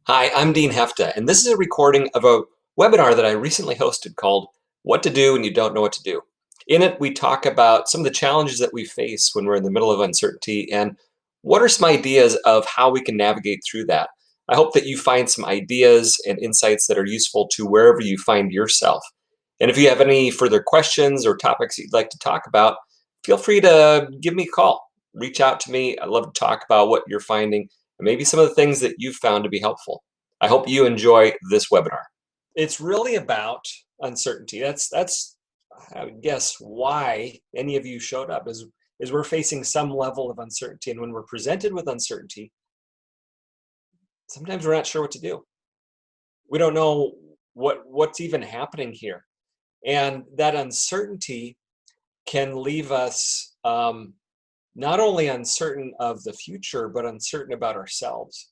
Hi, I'm Dean Heffta, and this is a recording of a webinar that I recently hosted called What to Do When You Don't Know What to Do. In it, we talk about some of the challenges that we face when we're in the middle of uncertainty and what are some ideas of how we can navigate through that. I hope that you find some ideas and insights that are useful to wherever you find yourself. And if you have any further questions or topics that you'd like to talk about, feel free to give me a call. Reach out to me. I'd love to talk about what you're finding and maybe some of the things that you've found to be helpful. I hope you enjoy this webinar. It's really about uncertainty. That's I would guess why any of you showed up is we're facing some level of uncertainty, and when we're presented with uncertainty, sometimes we're not sure what to do. We don't know what's even happening here, and that uncertainty can leave us not only uncertain of the future, but uncertain about ourselves.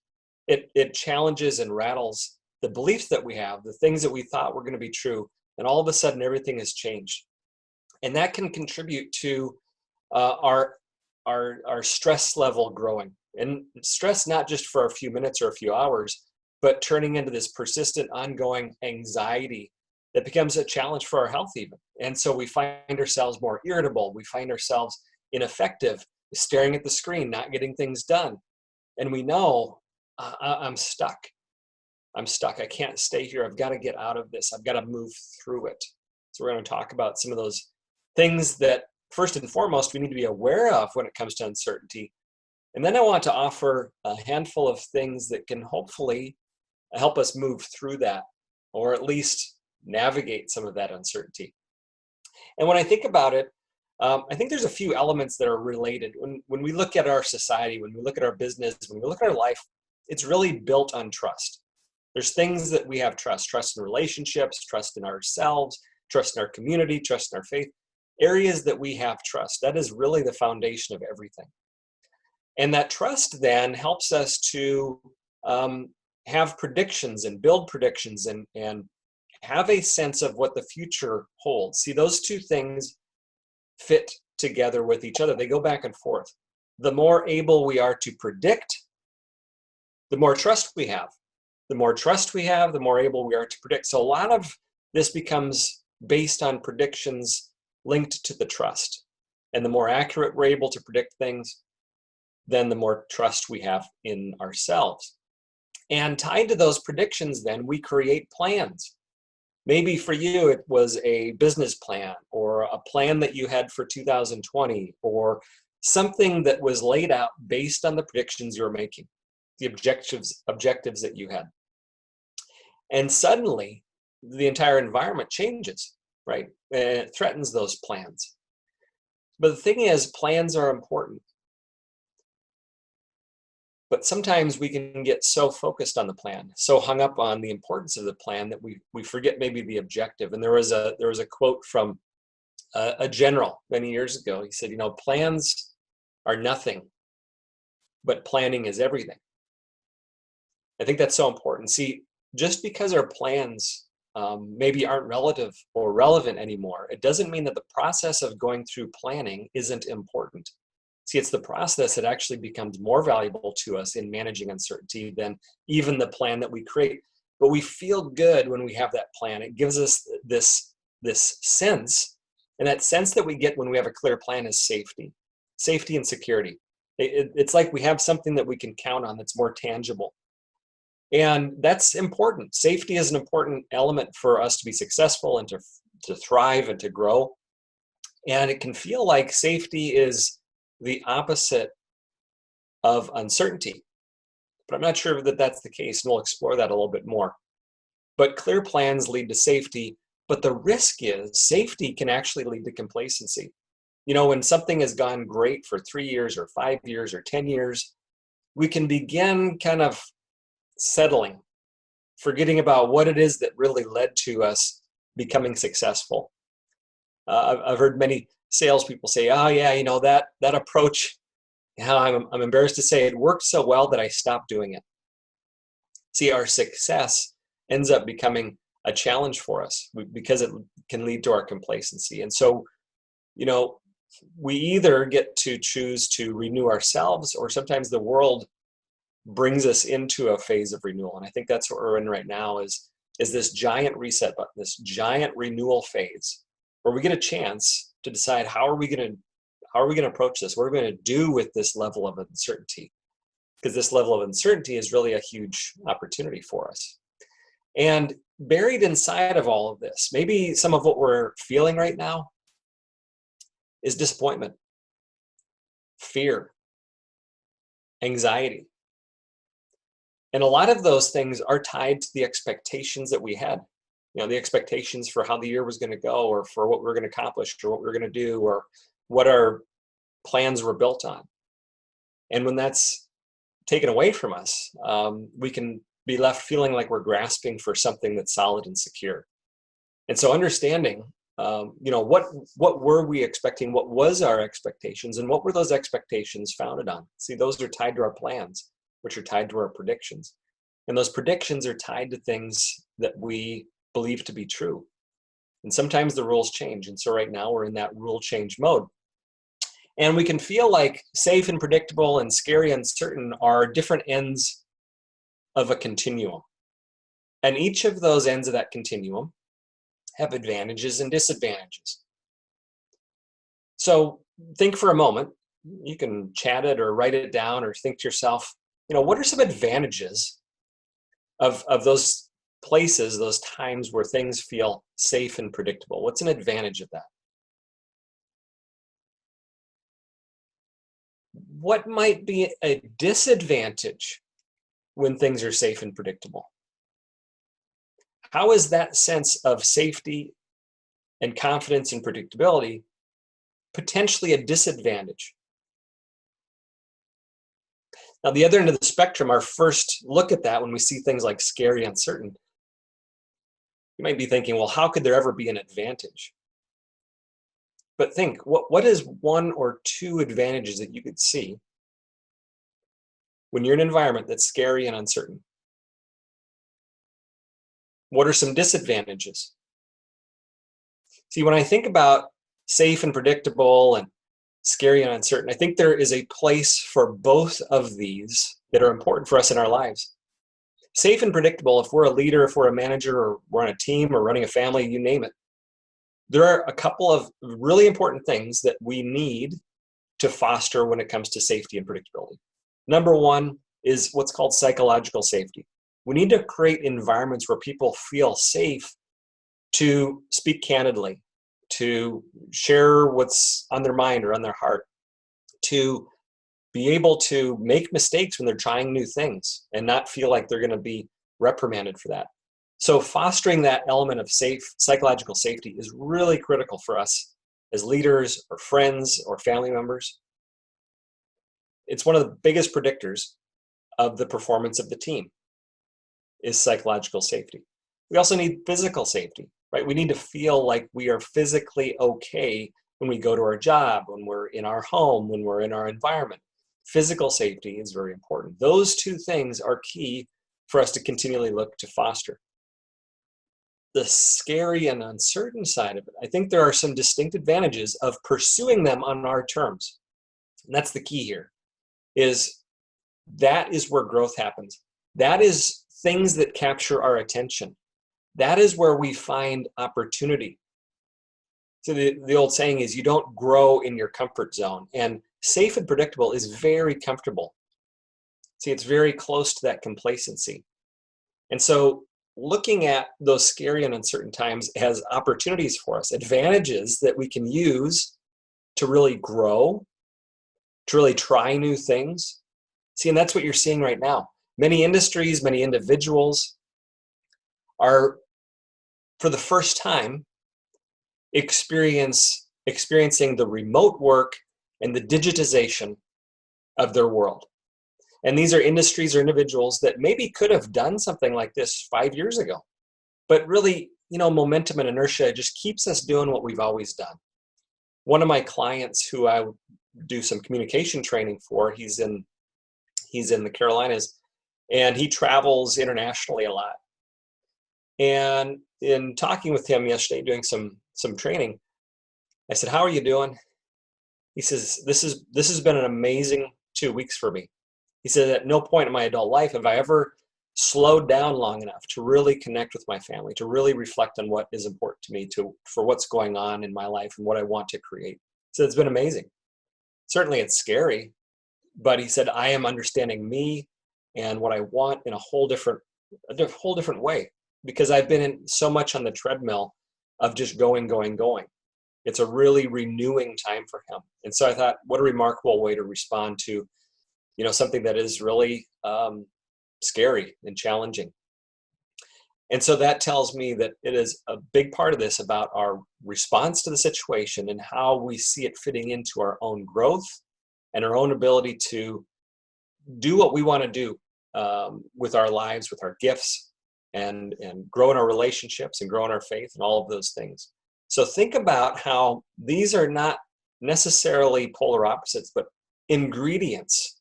It challenges and rattles the beliefs that we have, the things that we thought were going to be true, and all of a sudden everything has changed. And that can contribute to uh, our our stress level growing. And stress not just for a few minutes or a few hours, but turning into this persistent, ongoing anxiety that becomes a challenge for our health even. And so we find ourselves more irritable. We find ourselves ineffective, staring at the screen, not getting things done. And we know I'm stuck. I'm stuck. I can't stay here. I've got to get out of this. I've got to move through it. So we're going to talk about some of those things that first and foremost we need to be aware of when it comes to uncertainty. And then I want to offer a handful of things that can hopefully help us move through that, or at least navigate some of that uncertainty. And when I think about it, I think there's a few elements that are related. When we look at our society, when we look at our business, when we look at our life, it's really built on trust. There's things that we have trust in relationships, trust in ourselves, trust in our community, trust in our faith, areas that we have trust. That is really the foundation of everything. And that trust then helps us to have predictions and build predictions and have a sense of what the future holds. See, those two things fit together with each other. They go back and forth. The more able we are to predict, the more trust we have. The more trust we have, the more able we are to predict. So a lot of this becomes based on predictions linked to the trust. And the more accurate we're able to predict things, then the more trust we have in ourselves. And tied to those predictions, then we create plans. Maybe for you, it was a business plan or a plan that you had for 2020 or something that was laid out based on the predictions you were making, the objectives that you had. And suddenly the entire environment changes, right? And it threatens those plans. But the thing is, plans are important. But sometimes we can get so focused on the plan, so hung up on the importance of the plan that we forget maybe the objective. And there was a quote from a general many years ago. He said, plans are nothing, but planning is everything. I think that's so important. See, just because our plans maybe aren't relative or relevant anymore, it doesn't mean that the process of going through planning isn't important. See, it's the process that actually becomes more valuable to us in managing uncertainty than even the plan that we create. But we feel good when we have that plan. It gives us this sense, and that sense that we get when we have a clear plan is safety and security. It's like we have something that we can count on that's more tangible. And that's important. Safety is an important element for us to be successful and to thrive and to grow. And it can feel like safety is the opposite of uncertainty. But I'm not sure that that's the case, and we'll explore that a little bit more. But clear plans lead to safety, but the risk is safety can actually lead to complacency. When something has gone great for 3 years or 5 years or 10 years, we can begin kind of settling, forgetting about what it is that really led to us becoming successful. I've heard many salespeople say, "Oh yeah, that approach. I'm embarrassed to say it worked so well that I stopped doing it." See, our success ends up becoming a challenge for us because it can lead to our complacency. And so, we either get to choose to renew ourselves, or sometimes the world brings us into a phase of renewal. And I think that's what we're in right now is this giant reset button, this giant renewal phase where we get a chance to decide how are we going to approach this? What are we going to do with this level of uncertainty? Because this level of uncertainty is really a huge opportunity for us. And buried inside of all of this, maybe some of what we're feeling right now is disappointment, fear, anxiety. And a lot of those things are tied to the expectations that we had. You know, the expectations for how the year was going to go, or for what we're going to accomplish, or what we're going to do, or what our plans were built on. And when that's taken away from us, we can be left feeling like we're grasping for something that's solid and secure. And so understanding, what were we expecting? What was our expectations? And what were those expectations founded on? See, those are tied to our plans, which are tied to our predictions. And those predictions are tied to things that we believe to be true. And sometimes the rules change. And so right now we're in that rule change mode. And we can feel like safe and predictable and scary and uncertain are different ends of a continuum. And each of those ends of that continuum have advantages and disadvantages. So think for a moment. You can chat it or write it down or think to yourself, what are some advantages of those places, those times where things feel safe and predictable? What's an advantage of that? What might be a disadvantage when things are safe and predictable? How is that sense of safety and confidence and predictability potentially a disadvantage? Now, the other end of the spectrum, our first look at that when we see things like scary, uncertain, you might be thinking, well, how could there ever be an advantage? But think, what is one or two advantages that you could see when you're in an environment that's scary and uncertain? What are some disadvantages? See, when I think about safe and predictable and scary and uncertain, I think there is a place for both of these that are important for us in our lives. Safe and predictable, if we're a leader, if we're a manager, or we're on a team, or running a family, you name it. There are a couple of really important things that we need to foster when it comes to safety and predictability. Number one is what's called psychological safety. We need to create environments where people feel safe to speak candidly, to share what's on their mind or on their heart, to be able to make mistakes when they're trying new things and not feel like they're going to be reprimanded for that. So fostering that element of psychological safety is really critical for us as leaders or friends or family members. It's one of the biggest predictors of the performance of the team is psychological safety. We also need physical safety, right? We need to feel like we are physically okay when we go to our job, when we're in our home, when we're in our environment. Physical safety is very important. Those two things are key for us to continually look to foster. The scary and uncertain side of it, I think there are some distinct advantages of pursuing them on our terms. And that's the key here, is that is where growth happens. That is things that capture our attention. That is where we find opportunity. So the old saying is you don't grow in your comfort zone. And safe and predictable is very comfortable. See, it's very close to that complacency. And so looking at those scary and uncertain times as opportunities for us, advantages that we can use to really grow, to really try new things. See, and that's what you're seeing right now. Many industries, many individuals are, for the first time, experiencing the remote work and the digitization of their world. And these are industries or individuals that maybe could have done something like this 5 years ago. But really, momentum and inertia just keeps us doing what we've always done. One of my clients who I do some communication training for, he's in the Carolinas, and he travels internationally a lot. And in talking with him yesterday, doing some training, I said, "How are you doing?" He says, "This has been an amazing 2 weeks for me." He said, at no point in my adult life have I ever slowed down long enough to really connect with my family, to really reflect on what is important to me, for what's going on in my life and what I want to create. So it's been amazing. Certainly it's scary, but he said, I am understanding me and what I want in a whole different way, because I've been in so much on the treadmill of just going. It's a really renewing time for him. And so I thought, what a remarkable way to respond to, something that is really scary and challenging. And so that tells me that it is a big part of this about our response to the situation and how we see it fitting into our own growth and our own ability to do what we want to do with our lives, with our gifts, and grow in our relationships and grow in our faith and all of those things. So think about how these are not necessarily polar opposites, but ingredients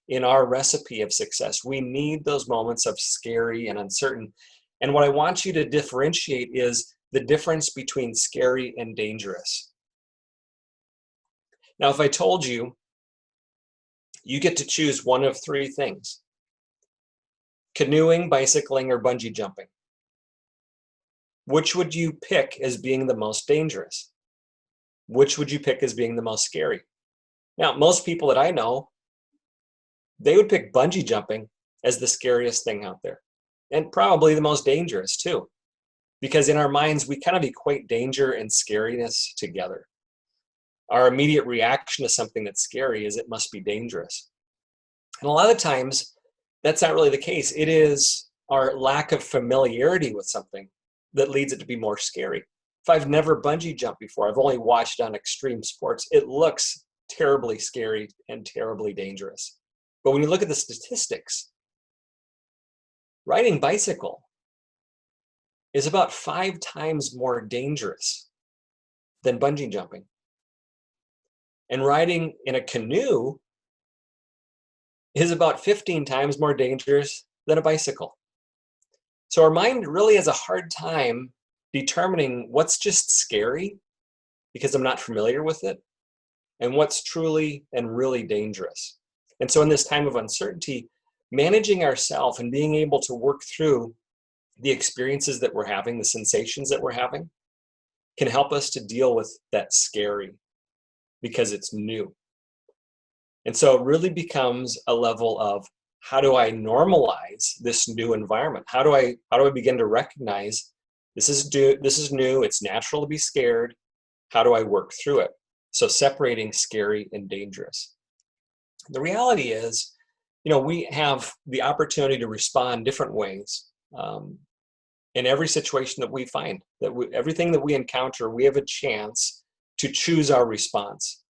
in our recipe of success. We need those moments of scary and uncertain. And what I want you to differentiate is the difference between scary and dangerous. Now, if I told you, you get to choose one of three things: canoeing, bicycling, or bungee jumping, which would you pick as being the most dangerous? Which would you pick as being the most scary? Now, most people that I know, they would pick bungee jumping as the scariest thing out there, and probably the most dangerous too, because in our minds, we kind of equate danger and scariness together. Our immediate reaction to something that's scary is it must be dangerous. And a lot of times, that's not really the case. It is our lack of familiarity with something that leads it to be more scary. If I've never bungee jumped before, I've only watched on extreme sports, it looks terribly scary and terribly dangerous. But when you look at the statistics, riding bicycle is about 5 times more dangerous than bungee jumping. And riding in a canoe is about 15 times more dangerous than a bicycle. So our mind really has a hard time determining what's just scary because I'm not familiar with it, and what's truly and really dangerous. And so in this time of uncertainty, managing ourselves and being able to work through the experiences that we're having, the sensations that we're having, can help us to deal with that scary because it's new. And so it really becomes a level of, how do I normalize this new environment? How do I begin to recognize this is new, it's natural to be scared. How do I work through it? So separating scary and dangerous. The reality is, we have the opportunity to respond different ways in every situation that we find, everything that we encounter, we have a chance to choose our response.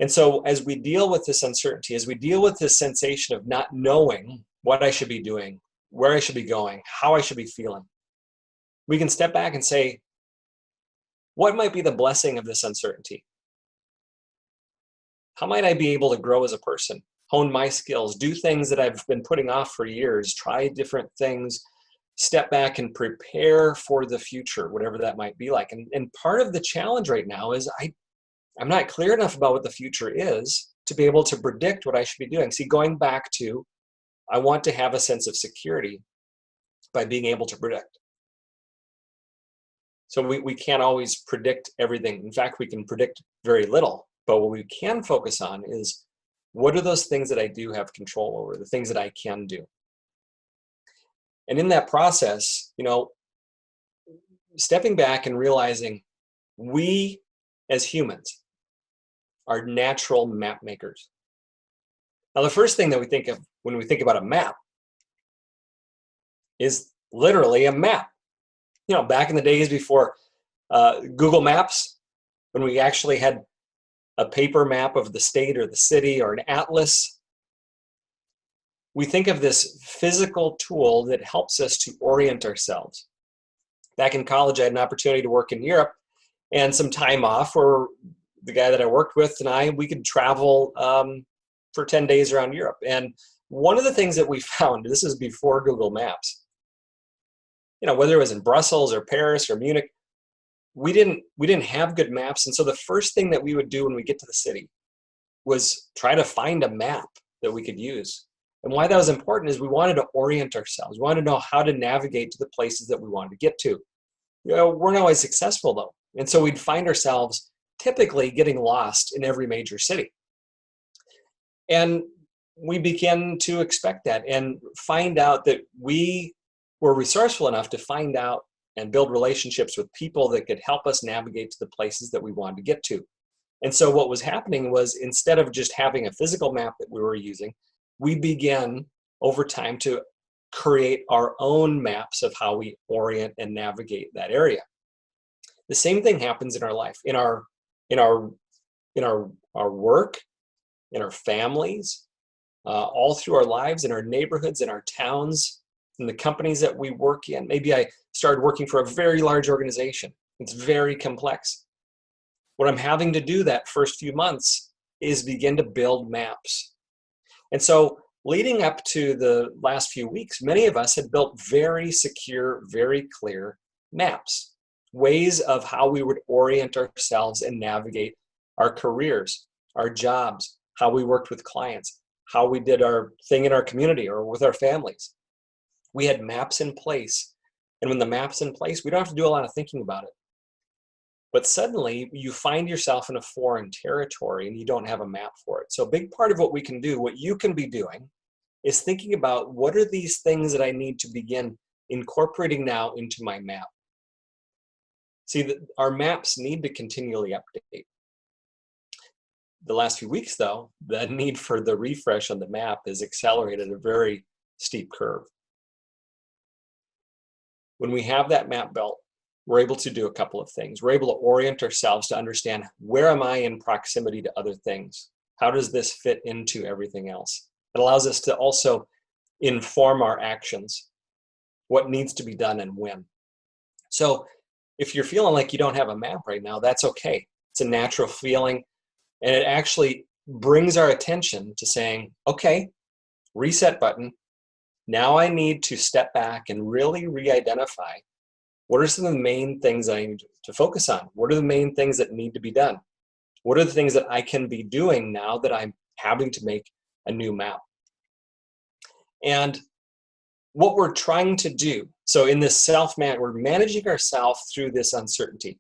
And so as we deal with this uncertainty, as we deal with this sensation of not knowing what I should be doing, where I should be going, how I should be feeling, we can step back and say, what might be the blessing of this uncertainty? How might I be able to grow as a person, hone my skills, do things that I've been putting off for years, try different things, step back and prepare for the future, whatever that might be like. And part of the challenge right now is I'm not clear enough about what the future is to be able to predict what I should be doing. See, going back to, I want to have a sense of security by being able to predict. So we can't always predict everything. In fact, we can predict very little. But what we can focus on is, what are those things that I do have control over, the things that I can do? And in that process, stepping back and realizing we as humans are natural map makers. Now, the first thing that we think of when we think about a map is literally a map. Back in the days before Google Maps, when we actually had a paper map of the state or the city or an atlas, we think of this physical tool that helps us to orient ourselves. Back in college, I had an opportunity to work in Europe and some time off where the guy that I worked with and we could travel for 10 days around Europe. And one of the things that we found, this is before Google Maps, whether it was in Brussels or Paris or Munich, we didn't have good maps. And so the first thing that we would do when we get to the city was try to find a map that we could use. And why that was important is we wanted to orient ourselves. We wanted to know how to navigate to the places that we wanted to get to. We're not always successful though. And so we'd find ourselves typically getting lost in every major city. And we began to expect that and find out that we were resourceful enough to find out and build relationships with people that could help us navigate to the places that we wanted to get to. And so what was happening was, instead of just having a physical map that we were using, we began over time to create our own maps of how we orient and navigate that area. The same thing happens in our life, in our work, in our families, all through our lives, in our neighborhoods, in our towns, in the companies that we work in. Maybe I started working for a very large organization. It's very complex. What I'm having to do that first few months is begin to build maps. And so leading up to the last few weeks, many of us had built very secure, very clear maps, ways of how we would orient ourselves and navigate our careers, our jobs, how we worked with clients, how we did our thing in our community or with our families. We had maps in place. And when the map's in place, we don't have to do a lot of thinking about it. But suddenly you find yourself in a foreign territory and you don't have a map for it. So a big part of what we can do, what you can be doing, is thinking about, what are these things that I need to begin incorporating now into my map? See, our maps need to continually update. The last few weeks, though, the need for the refresh on the map is accelerated at a very steep curve. When we have that map built, we're able to do a couple of things. We're able to orient ourselves to understand, where am I in proximity to other things? How does this fit into everything else? It allows us to also inform our actions, what needs to be done and when. So if you're feeling like you don't have a map right now, that's okay. It's a natural feeling. And it actually brings our attention to saying, okay, reset button. Now I need to step back and really re-identify, what are some of the main things I need to focus on? What are the main things that need to be done? What are the things that I can be doing now that I'm having to make a new map? And what we're trying to do, so in this we're managing ourselves through this uncertainty,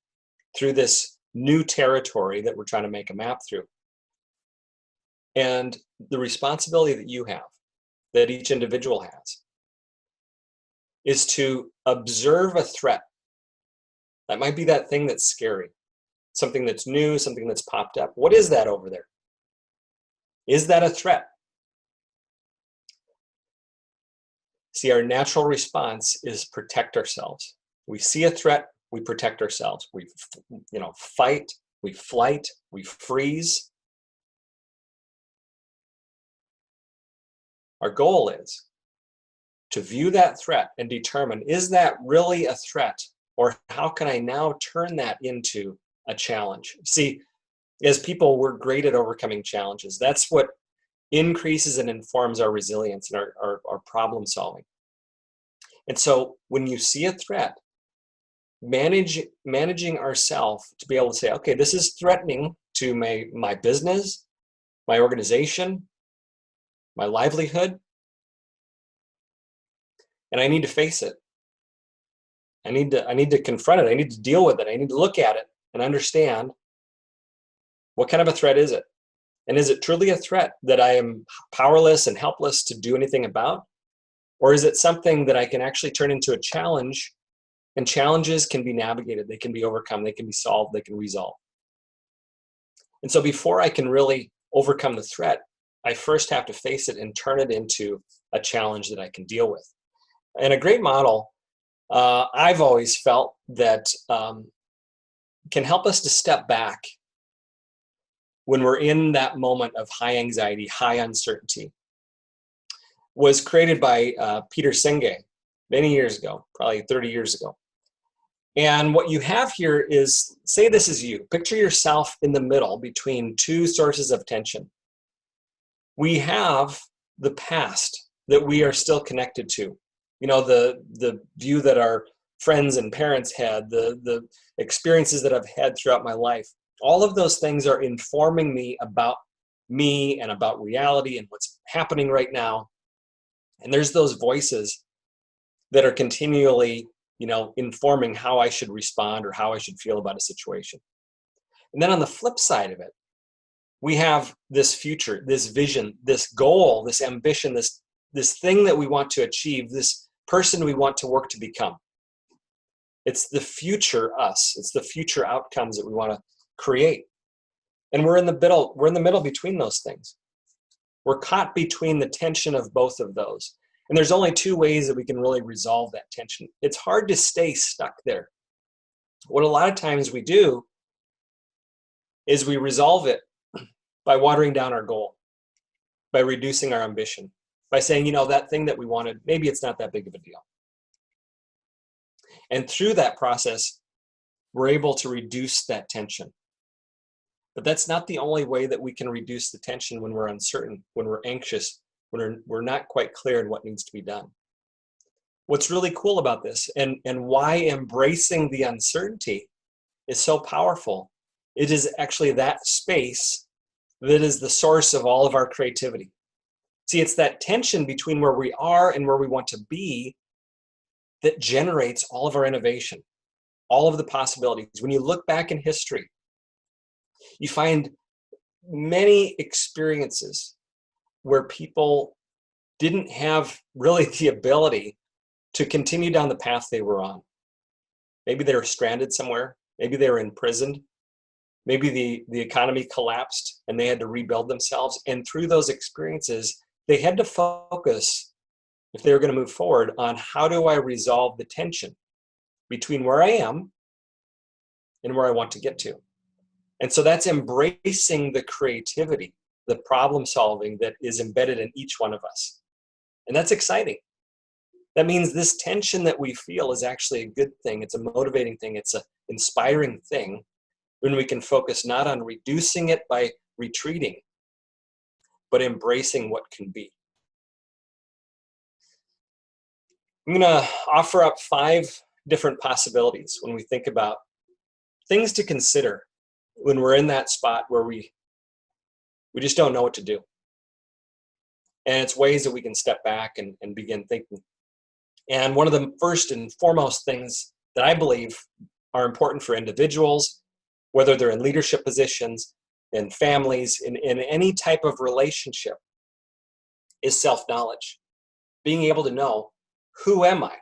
through this new territory that we're trying to make a map through. And the responsibility that you have, that each individual has, is to observe a threat. That might be that thing that's scary, something that's new, something that's popped up. What is that over there? Is that a threat? See, our natural response is protect ourselves. We see a threat, we protect ourselves. We fight, we flight, we freeze. Our goal is to view that threat and determine, is that really a threat? Or how can I now turn that into a challenge? See, as people, we're great at overcoming challenges. That's what increases and informs our resilience and our problem solving. And so when you see a threat, managing ourselves to be able to say, okay, this is threatening to my business, my organization, my livelihood, and I need to face it. I need to confront it. I need to deal with it. I need to look at it and understand, what kind of a threat is it? And is it truly a threat that I am powerless and helpless to do anything about? Or is it something that I can actually turn into a challenge? And challenges can be navigated. They can be overcome. They can be solved. They can resolve. And so before I can really overcome the threat, I first have to face it and turn it into a challenge that I can deal with. And a great model, I've always felt that can help us to step back when we're in that moment of high anxiety, high uncertainty, was created by Peter Senge many years ago, probably 30 years ago. And what you have here is, say this is you. Picture yourself in the middle between two sources of tension. We have the past that we are still connected to. You know, the view that our friends and parents had, the experiences that I've had throughout my life. All of those things are informing me about me and about reality and what's happening right now. And there's those voices that are continually, informing how I should respond or how I should feel about a situation. And then on the flip side of it, we have this future, this vision, this goal, this ambition, this thing that we want to achieve, this person we want to work to become. It's the future us. It's the future outcomes that we want to create. And we're in the middle between those things. We're caught between the tension of both of those. And there's only two ways that we can really resolve that tension. It's hard to stay stuck there. What a lot of times we do is we resolve it by watering down our goal, by reducing our ambition, by saying, that thing that we wanted, maybe it's not that big of a deal. And through that process, we're able to reduce that tension. But that's not the only way that we can reduce the tension when we're uncertain, when we're anxious, when we're not quite clear on what needs to be done. What's really cool about this and why embracing the uncertainty is so powerful, it is actually that space that is the source of all of our creativity. See, it's that tension between where we are and where we want to be that generates all of our innovation, all of the possibilities. When you look back in history, you find many experiences where people didn't have really the ability to continue down the path they were on. Maybe they were stranded somewhere. Maybe they were imprisoned. Maybe the economy collapsed and they had to rebuild themselves. And through those experiences, they had to focus, if they were going to move forward, on how do I resolve the tension between where I am and where I want to get to. And so that's embracing the creativity, the problem solving that is embedded in each one of us. And that's exciting. That means this tension that we feel is actually a good thing. It's a motivating thing. It's an inspiring thing when we can focus not on reducing it by retreating, but embracing what can be. I'm going to offer up 5 different possibilities when we think about things to consider when we're in that spot where we just don't know what to do. And it's ways that we can step back and begin thinking. And one of the first and foremost things that I believe are important for individuals, whether they're in leadership positions, in families, in any type of relationship, is self-knowledge. Being able to know, who am I?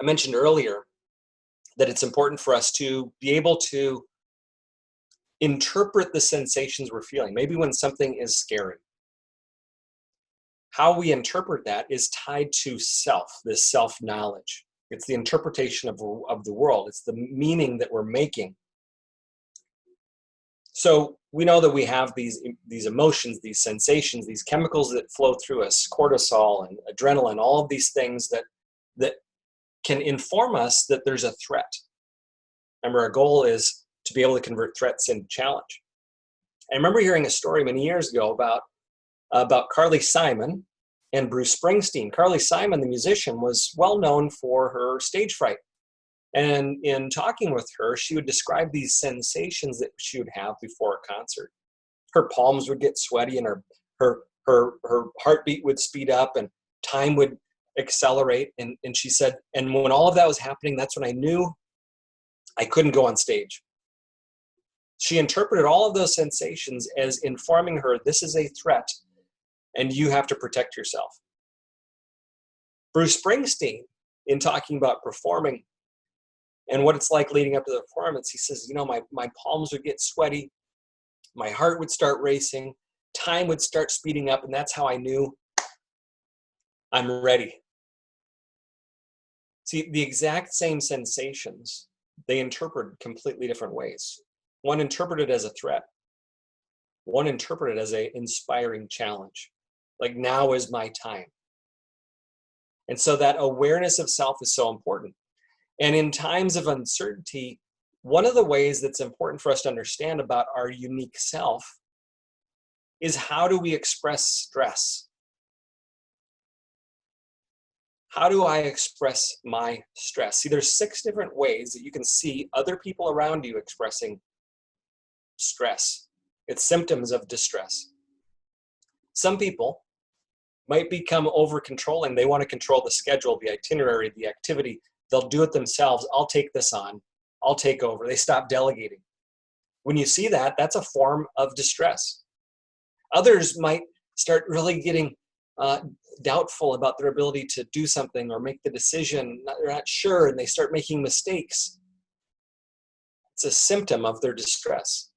I mentioned earlier that it's important for us to be able to interpret the sensations we're feeling. Maybe when something is scary. How we interpret that is tied to self, this self-knowledge. It's the interpretation of the world. It's the meaning that we're making. So we know that we have these emotions, these sensations, these chemicals that flow through us, cortisol and adrenaline, all of these things that can inform us that there's a threat. Remember, our goal is to be able to convert threats into challenge. I remember hearing a story many years ago about Carly Simon and Bruce Springsteen. Carly Simon, the musician, was well known for her stage fright. And in talking with her, she would describe these sensations that she would have before a concert. Her palms would get sweaty and her heartbeat would speed up and time would accelerate. And she said, and when all of that was happening, that's when I knew I couldn't go on stage. She interpreted all of those sensations as informing her, this is a threat and you have to protect yourself. Bruce Springsteen, in talking about performing and what it's like leading up to the performance, he says, my palms would get sweaty, my heart would start racing, time would start speeding up, and that's how I knew I'm ready. See, the exact same sensations, they interpret completely different ways. One interpreted as a threat. One interpreted as an inspiring challenge. Like, now is my time. And so that awareness of self is so important. And in times of uncertainty, one of the ways that's important for us to understand about our unique self is, how do we express stress? How do I express my stress? See, there's 6 different ways that you can see other people around you expressing stress. It's symptoms of distress. Some people might become over controlling. They want to control the schedule, the itinerary, the activity. They'll do it themselves. I'll take this on. I'll take over. They stop delegating. When you see that, that's a form of distress. Others might start really getting doubtful about their ability to do something or make the decision. They're not sure, and they start making mistakes. It's a symptom of their distress.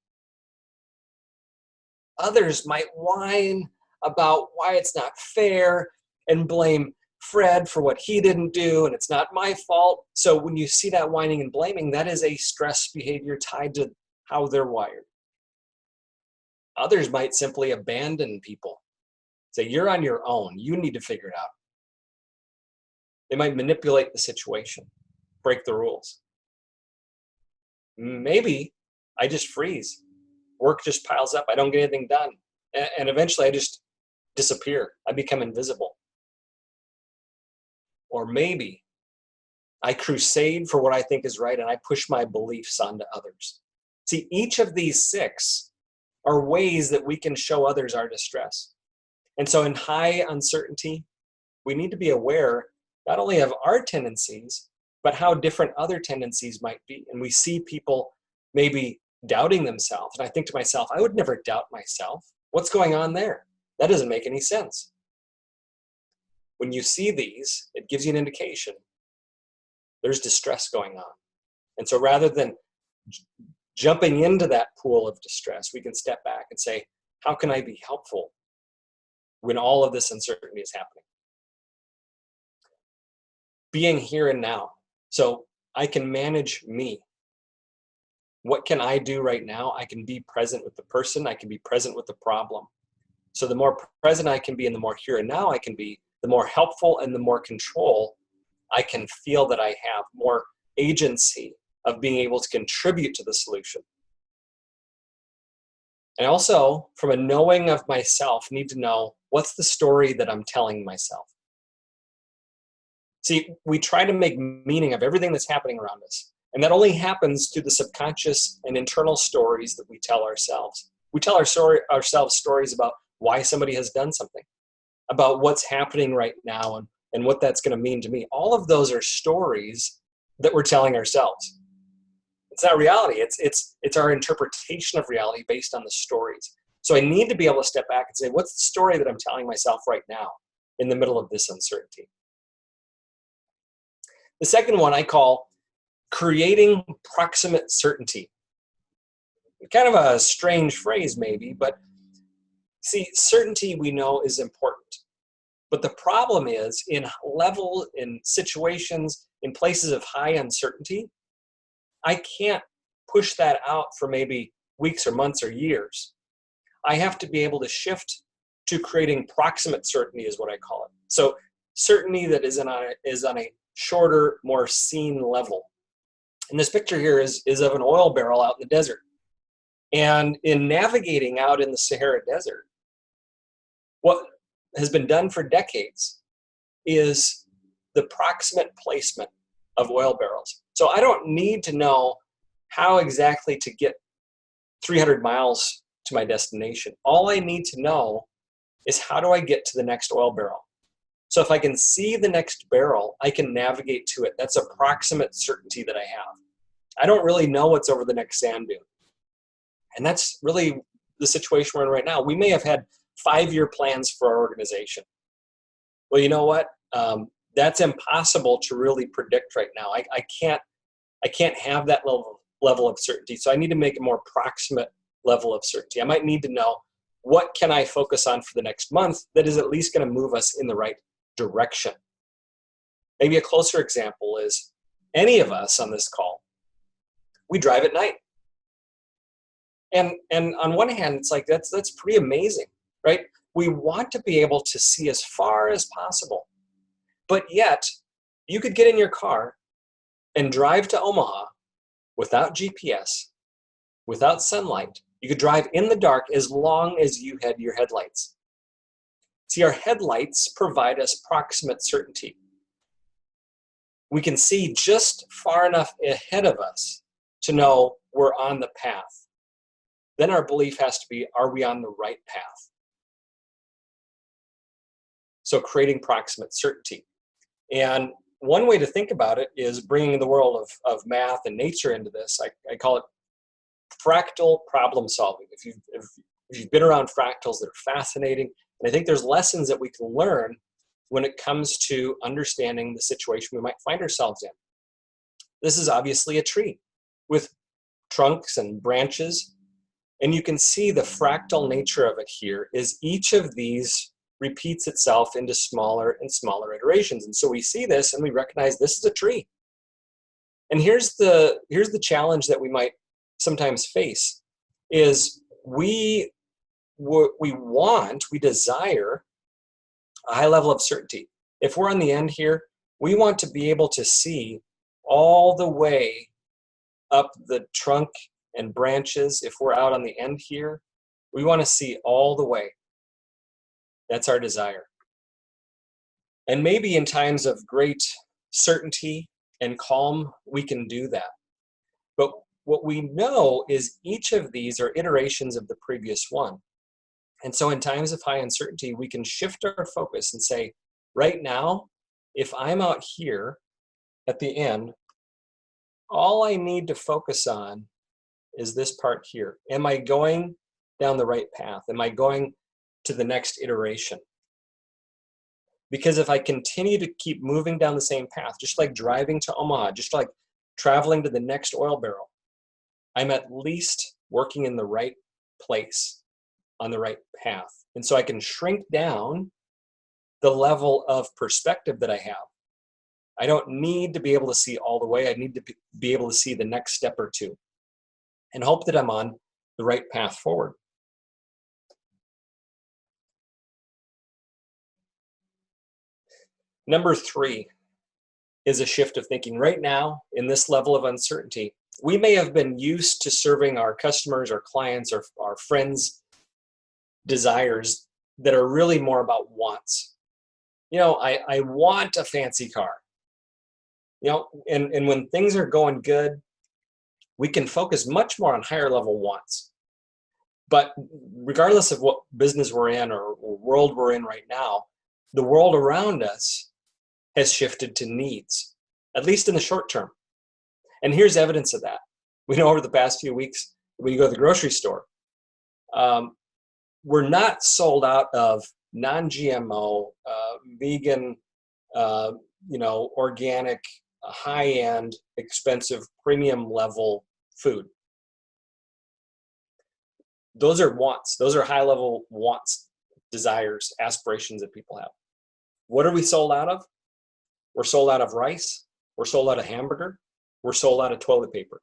Others might whine about why it's not fair and blame Fred for what he didn't do, and it's not my fault. So when you see that whining and blaming, that is a stress behavior tied to how they're wired. Others might simply abandon people. Say, you're on your own. You need to figure it out. They might manipulate the situation, break the rules. Maybe I just freeze. Work just piles up. I don't get anything done. And eventually I just disappear. I become invisible. Or maybe I crusade for what I think is right and I push my beliefs onto others. See, each of these 6 are ways that we can show others our distress. And so in high uncertainty, we need to be aware not only of our tendencies, but how different other tendencies might be. And we see people maybe doubting themselves. And I think to myself, I would never doubt myself. What's going on there? That doesn't make any sense. When you see these, it gives you an indication there's distress going on. And so rather than jumping into that pool of distress, we can step back and say, how can I be helpful when all of this uncertainty is happening? Being here and now. So I can manage me. What can I do right now? I can be present with the person. I can be present with the problem. So the more present I can be and the more here and now I can be, the more helpful and the more control I can feel that I have, more agency of being able to contribute to the solution. And also, from a knowing of myself, need to know what's the story that I'm telling myself. See, we try to make meaning of everything that's happening around us. And that only happens through the subconscious and internal stories that we tell ourselves. We tell ourselves stories about why somebody has done something, about what's happening right now and what that's going to mean to me. All of those are stories that we're telling ourselves. It's not reality. It's our interpretation of reality based on the stories. So I need to be able to step back and say, what's the story that I'm telling myself right now in the middle of this uncertainty? The second one I call creating proximate certainty. Kind of a strange phrase maybe, but see, certainty we know is important. But the problem is in situations, in places of high uncertainty, I can't push that out for maybe weeks or months or years. I have to be able to shift to creating proximate certainty is what I call it. So certainty that is on a shorter, more seen level. And this picture here is of an oil barrel out in the desert. And in navigating out in the Sahara Desert, what has been done for decades is the proximate placement of oil barrels. So I don't need to know how exactly to get 300 miles to my destination. All I need to know is how do I get to the next oil barrel. So if I can see the next barrel, I can navigate to it. That's a proximate certainty that I have. I don't really know what's over the next sand dune. And that's really the situation we're in right now. We may have had 5-year plans for our organization. Well, you know what? That's impossible to really predict right now. I can't have that level of certainty. So I need to make a more proximate level of certainty. I might need to know what can I focus on for the next month that is at least going to move us in the right direction. Maybe a closer example is any of us on this call, we drive at night. And on one hand, it's like that's pretty amazing, right? We want to be able to see as far as possible. But yet, you could get in your car and drive to Omaha without GPS, without sunlight. You could drive in the dark as long as you had your headlights. See, our headlights provide us proximate certainty. We can see just far enough ahead of us to know we're on the path, then our belief has to be, are we on the right path? So creating proximate certainty. And one way to think about it is bringing the world of math and nature into this. I call it fractal problem solving. If you've been around fractals, they're fascinating. And I think there's lessons that we can learn when it comes to understanding the situation we might find ourselves in. This is obviously a tree with trunks and branches. And you can see the fractal nature of it here is each of these repeats itself into smaller and smaller iterations. And so we see this and we recognize this is a tree. And here's the challenge that we might sometimes face is we desire a high level of certainty. If we're on the end here, we want to be able to see all the way up the trunk and branches. If we're out on the end here, we want to see all the way. That's our desire. And maybe in times of great certainty and calm, we can do that. But what we know is each of these are iterations of the previous one. And so in times of high uncertainty, we can shift our focus and say, right now, if I'm out here at the end, all I need to focus on is this part here. Am I going down the right path? Am I going to the next iteration? Because if I continue to keep moving down the same path, just like driving to Omaha, just like traveling to the next oil barrel, I'm at least working in the right place, on the right path. And so I can shrink down the level of perspective that I have. I don't need to be able to see all the way. I need to be able to see the next step or two and hope that I'm on the right path forward. Number 3 is a shift of thinking. Right now, in this level of uncertainty, we may have been used to serving our customers, our clients, our friends' desires that are really more about wants. You know, I want a fancy car. You know, and when things are going good, we can focus much more on higher level wants. But regardless of what business we're in or world we're in right now, the world around us has shifted to needs, at least in the short term. And here's evidence of that. We know over the past few weeks, when you go to the grocery store, we're not sold out of non-GMO, vegan, organic, high-end, expensive, premium level food. Those are wants. Those are high-level wants, desires, aspirations that people have. What are we sold out of? We're sold out of rice. We're sold out of hamburger. We're sold out of toilet paper.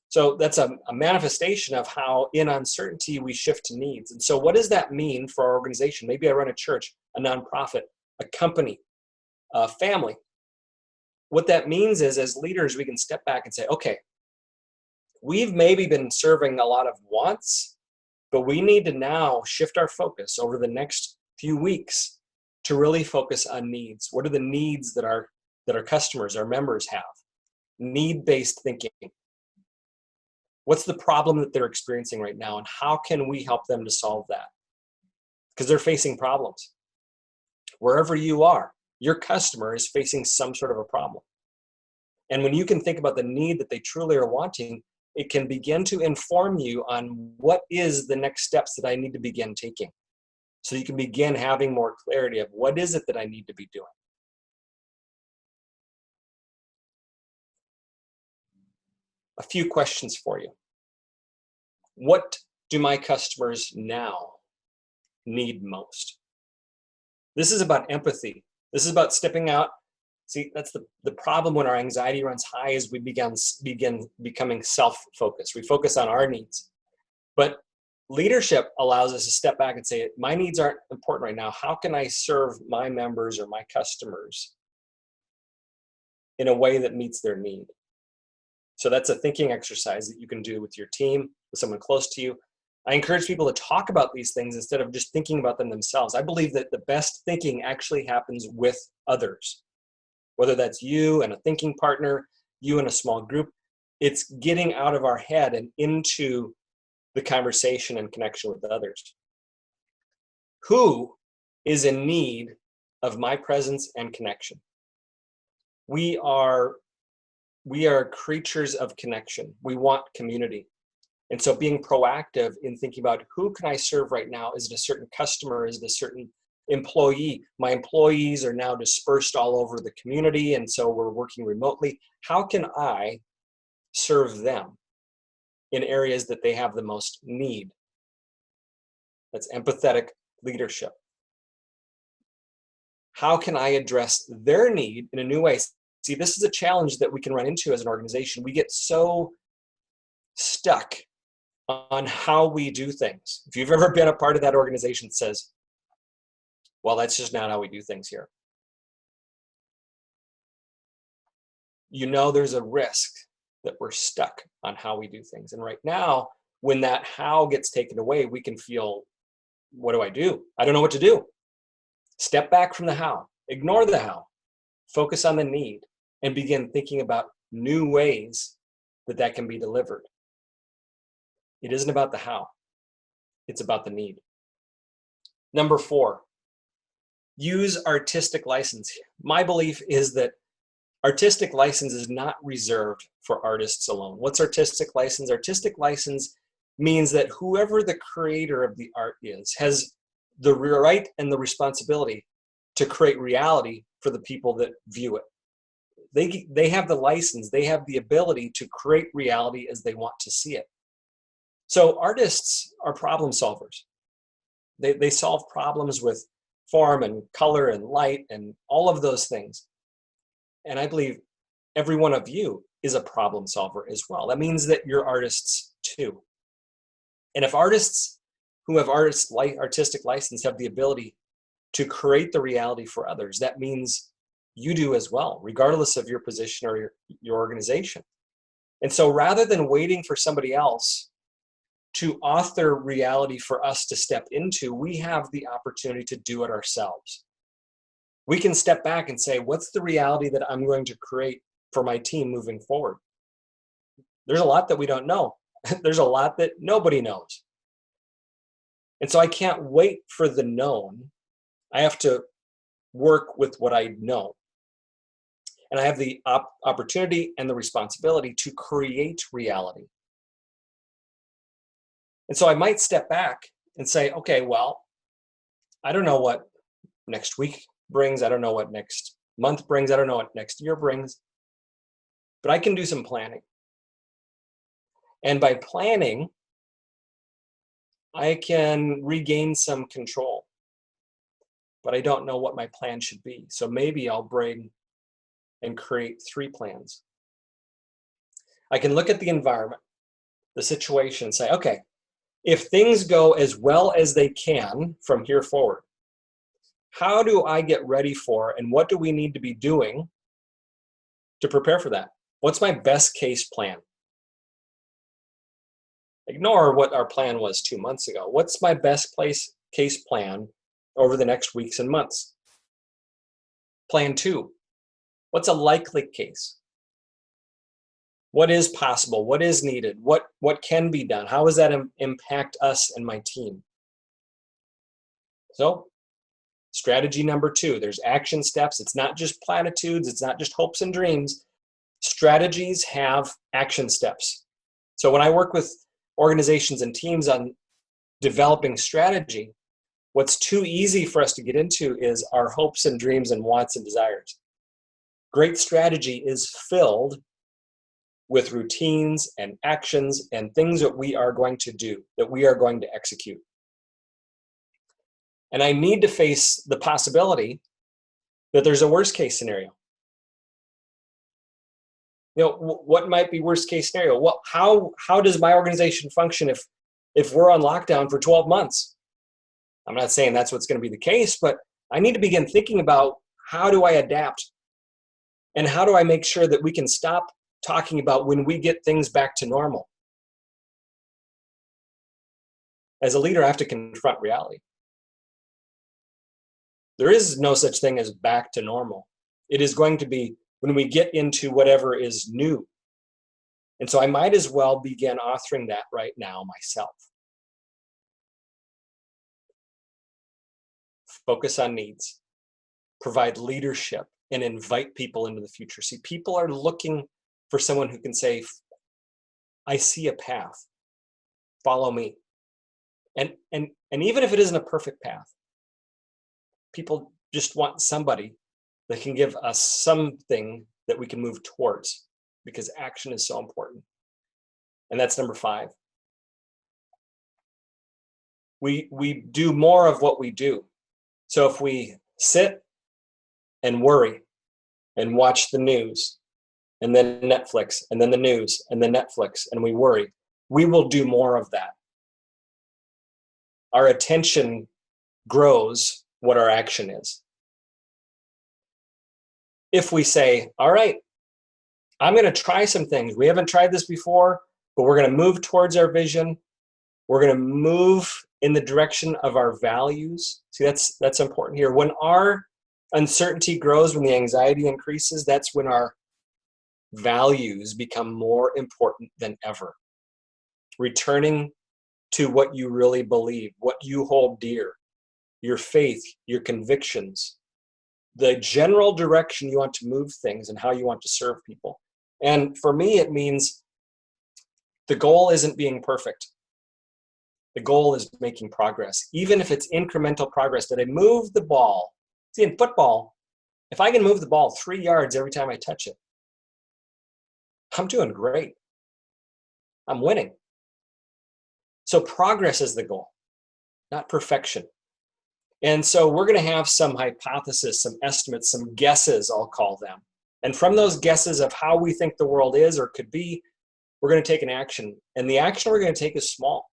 So that's a manifestation of how in uncertainty we shift to needs. And so what does that mean for our organization? Maybe I run a church, a nonprofit, a company, a family. What that means is as leaders, we can step back and say, okay, we've maybe been serving a lot of wants, but we need to now shift our focus over the next few weeks to really focus on needs. What are the needs that our customers, our members have? Need-based thinking. What's the problem that they're experiencing right now, and how can we help them to solve that? Because they're facing problems. Wherever you are, your customer is facing some sort of a problem. And when you can think about the need that they truly are wanting, it can begin to inform you on what is the next steps that I need to begin taking. So you can begin having more clarity of what is it that I need to be doing. A few questions for you. What do my customers now need most? This is about empathy. This is about stepping out. See, that's the problem when our anxiety runs high is we begin becoming self-focused. We focus on our needs. But leadership allows us to step back and say, my needs aren't important right now. How can I serve my members or my customers in a way that meets their need? So that's a thinking exercise that you can do with your team, with someone close to you. I encourage people to talk about these things instead of just thinking about them themselves. I believe that the best thinking actually happens with others, whether that's you and a thinking partner, you and a small group. It's getting out of our head and into the conversation and connection with others? Who is in need of my presence and connection? We are creatures of connection. We want community. And so being proactive in thinking about who can I serve right now? Is it a certain customer? Is it a certain employee? My employees are now dispersed all over the community, and so we're working remotely. How can I serve them in areas that they have the most need? That's empathetic leadership. How can I address their need in a new way? See, this is a challenge that we can run into as an organization. We get so stuck on how we do things. If you've ever been a part of that organization that says, well, that's just not how we do things here, you know there's a risk that we're stuck on how we do things. And right now, when that how gets taken away, we can feel, what do? I don't know what to do. Step back from the how, ignore the how, focus on the need, and begin thinking about new ways that can be delivered. It isn't about the how, it's about the need. Number 4, use artistic license. My belief is that artistic license is not reserved for artists alone. What's artistic license? Artistic license means that whoever the creator of the art is has the right and the responsibility to create reality for the people that view it. They have the license, they have the ability to create reality as they want to see it. So artists are problem solvers. They solve problems with form and color and light and all of those things. And I believe every one of you is a problem solver as well. That means that you're artists too. And if artists who have artistic license have the ability to create the reality for others, that means you do as well, regardless of your position or your organization. And so rather than waiting for somebody else to author reality for us to step into, we have the opportunity to do it ourselves. We can step back and say, what's the reality that I'm going to create for my team moving forward? There's a lot that we don't know. There's a lot that nobody knows. And so I can't wait for the known. I have to work with what I know. And I have the opportunity and the responsibility to create reality. And so I might step back and say, okay, well, I don't know what next week brings. I don't know what next month brings. I don't know what next year brings. But I can do some planning. And by planning, I can regain some control. But I don't know what my plan should be. So maybe I'll bring and create 3 plans. I can look at the environment, the situation, and say, okay, if things go as well as they can from here forward, how do I get ready for, and what do we need to be doing to prepare for that? What's my best case plan? Ignore what our plan was 2 months ago. What's my best case plan over the next weeks and months? Plan 2. What's a likely case? What is possible? What is needed? What can be done? How does that impact us and my team? So, strategy number 2, there's action steps. It's not just platitudes. It's not just hopes and dreams. Strategies have action steps. So when I work with organizations and teams on developing strategy, what's too easy for us to get into is our hopes and dreams and wants and desires. Great strategy is filled with routines and actions and things that we are going to do, that we are going to execute. And I need to face the possibility that there's a worst case scenario. You know, what might be worst case scenario? Well, how does my organization function if we're on lockdown for 12 months? I'm not saying that's what's going to be the case, but I need to begin thinking about how do I adapt and how do I make sure that we can stop talking about when we get things back to normal. As a leader, I have to confront reality. There is no such thing as back to normal. It is going to be when we get into whatever is new. And so I might as well begin authoring that right now myself. Focus on needs, provide leadership, and invite people into the future. See, people are looking for someone who can say, I see a path, follow me. And even if it isn't a perfect path, people just want somebody that can give us something that we can move towards, because action is so important. And that's number 5. We do more of what we do. So if we sit and worry and watch the news and then Netflix and then the news and then Netflix and we worry, we will do more of that. Our attention grows what our action is. If we say, all right, I'm going to try some things. We haven't tried this before, but we're going to move towards our vision. We're going to move in the direction of our values. See, that's important here. When our uncertainty grows, when the anxiety increases, that's when our values become more important than ever. Returning to what you really believe, what you hold dear, your faith, your convictions, the general direction you want to move things and how you want to serve people. And for me, it means the goal isn't being perfect. The goal is making progress, even if it's incremental progress. Did I move the ball? See, in football, if I can move the ball 3 yards every time I touch it, I'm doing great. I'm winning. So progress is the goal, not perfection. And so we're going to have some hypothesis, some estimates, some guesses, I'll call them. And from those guesses of how we think the world is or could be, we're going to take an action. And the action we're going to take is small.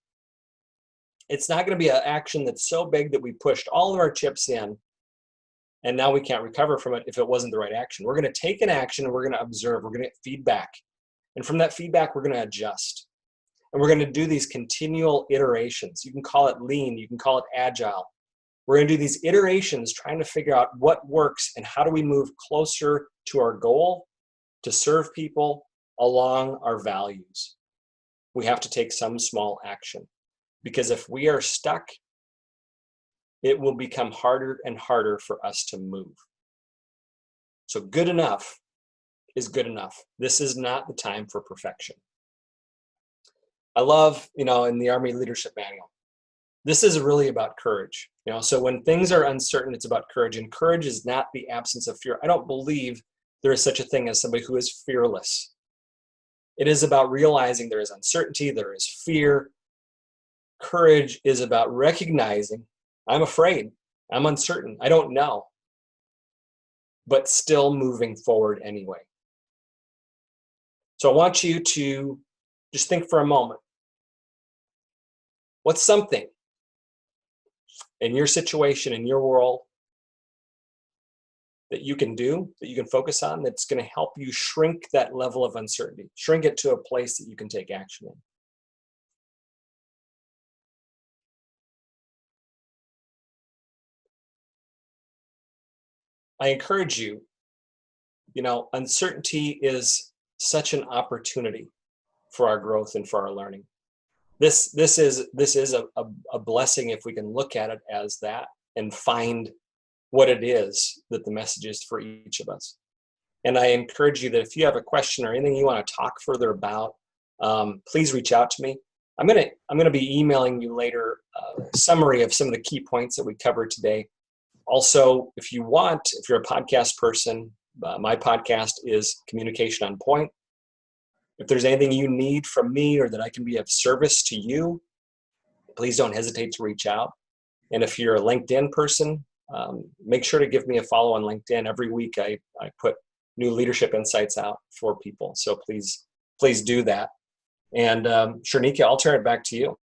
It's not going to be an action that's so big that we pushed all of our chips in and now we can't recover from it if it wasn't the right action. We're going to take an action and we're going to observe. We're going to get feedback. And from that feedback, we're going to adjust. And we're going to do these continual iterations. You can call it lean. You can call it agile. We're going to do these iterations trying to figure out what works and how do we move closer to our goal to serve people along our values. We have to take some small action, because if we are stuck, it will become harder and harder for us to move. So good enough is good enough. This is not the time for perfection. I love, in the Army Leadership Manual, this is really about courage. So when things are uncertain, it's about courage. And courage is not the absence of fear. I don't believe there is such a thing as somebody who is fearless. It is about realizing there is uncertainty, there is fear. Courage is about recognizing, I'm afraid, I'm uncertain, I don't know, but still moving forward anyway. So I want you to just think for a moment. What's something in your situation, in your world, that you can do, that you can focus on, that's going to help you shrink that level of uncertainty, shrink it to a place that you can take action in? I encourage you, uncertainty is such an opportunity for our growth and for our learning. This is a blessing if we can look at it as that and find what it is that the message is for each of us. And I encourage you that if you have a question or anything you want to talk further about, please reach out to me. I'm gonna be emailing you later a summary of some of the key points that we covered today. Also, if you're a podcast person, my podcast is Communication on Point. If there's anything you need from me or that I can be of service to you, please don't hesitate to reach out. And if you're a LinkedIn person, make sure to give me a follow on LinkedIn. Every week I put new leadership insights out for people. So please do that. And Sharnika, I'll turn it back to you.